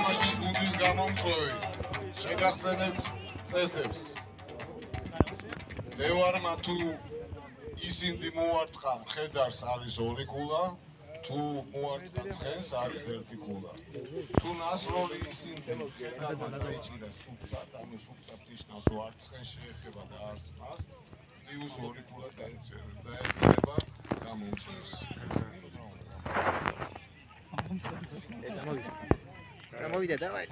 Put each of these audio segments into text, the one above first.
ამაშის გუნდის გამომწვევი შეგახსენებთ წესებს. დევარმა თუ ისინდი მოარტყა მხედარს არის 2 ქულა, თუ მოარტყა ცხენს არის 1 ქულა. თუ ნასროლი ისინდი მხედარმა დაიჭირა სუფთად, ანუ სუფთად ნიშნავს რომ არც ცხენს შეეხება და არც მას, პლუს 2 ქულა დაეწება გამომწვევს. Amovida, давай.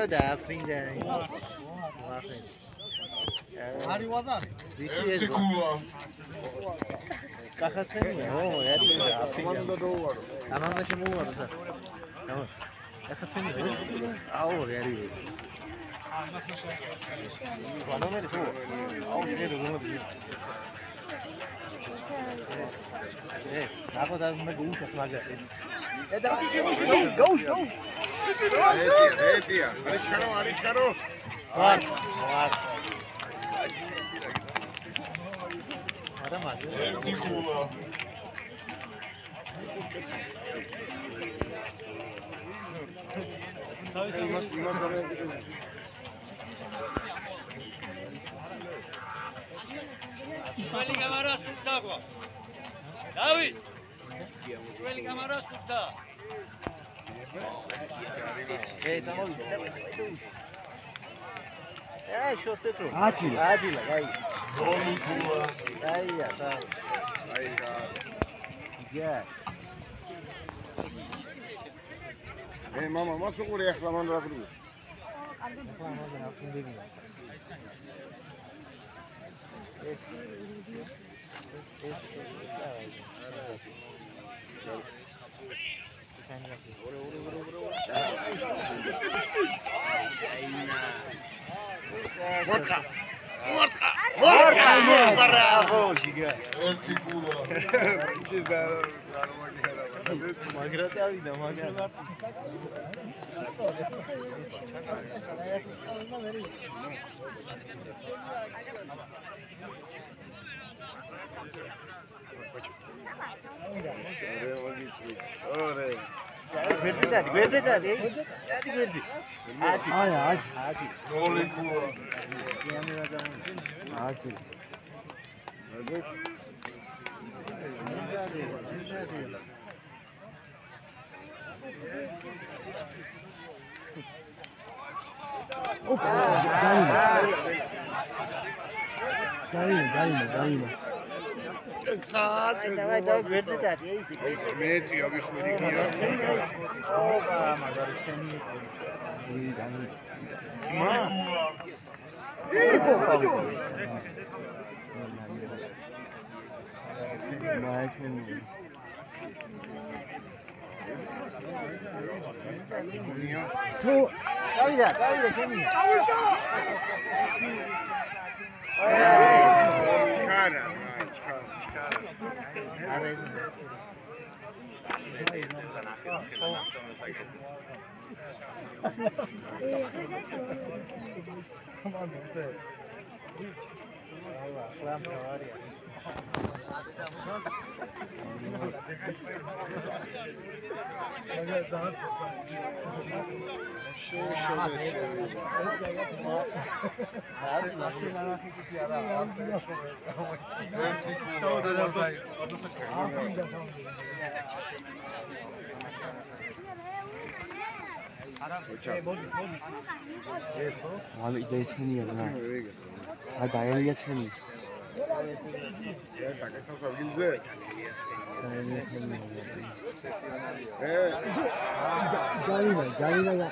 Да, фринда. Არი ვაზარი. ერთი ქულა. კახასმენია, არი ამან უნდა დაუვარო. ამან და შემოუვარო სა. დავა. კახასმენია. აუ, არი. ვანომერი თუ. აუ, შეიძლება რომ Ako da me gusta smagati. Давай. Go. Ეცია. არიჩქარო. ვარ. არა მას. ერთი ქულა. იმას გამეყიდე. Veli camaras tutta qua. David. Veli camaras tutta. Давай. შორსეს რო. აძილა, აი. ორი ქულა. აია, და. აიგა. გა. მამა, მას უყურე ახლა მან რა გრუს. ახლა მაგან აფუნდებია. ეს ერთი ქულა. ჩის და რა მაგერა. მაგრა წავიდა, მაგრა. ორე. გვერდზე წადი. აი. ორი ქულა. აცი. Gaina. Давай, გვერდზე წადი, ის გვერდზე. მეწია ვიხვირი გია. ოპა, მაგარი შენი. Davida, შენი. ჩქარა. Are. Abi izleyicini yazın ha. Hadi ayarı geçelim. Canıyla ya.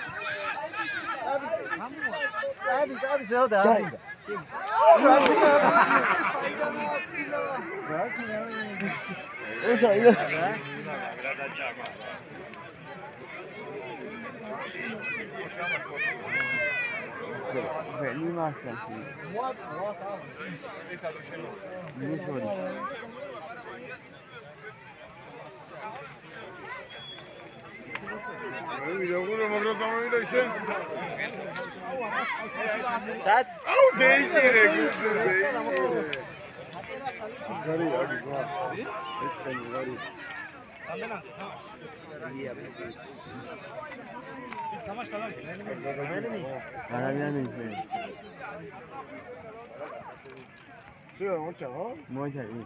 Hadi şurada. Belli master. What? Ne sorry. Öyle რომ მაგრა წამოვიდა ისე. რაც აუ დეიჭირე გუჩი დეიჭირე. გარი აგი გვა. ეცენი გარი. არანიანი მე. შენ მოჭა? მოიჭარი.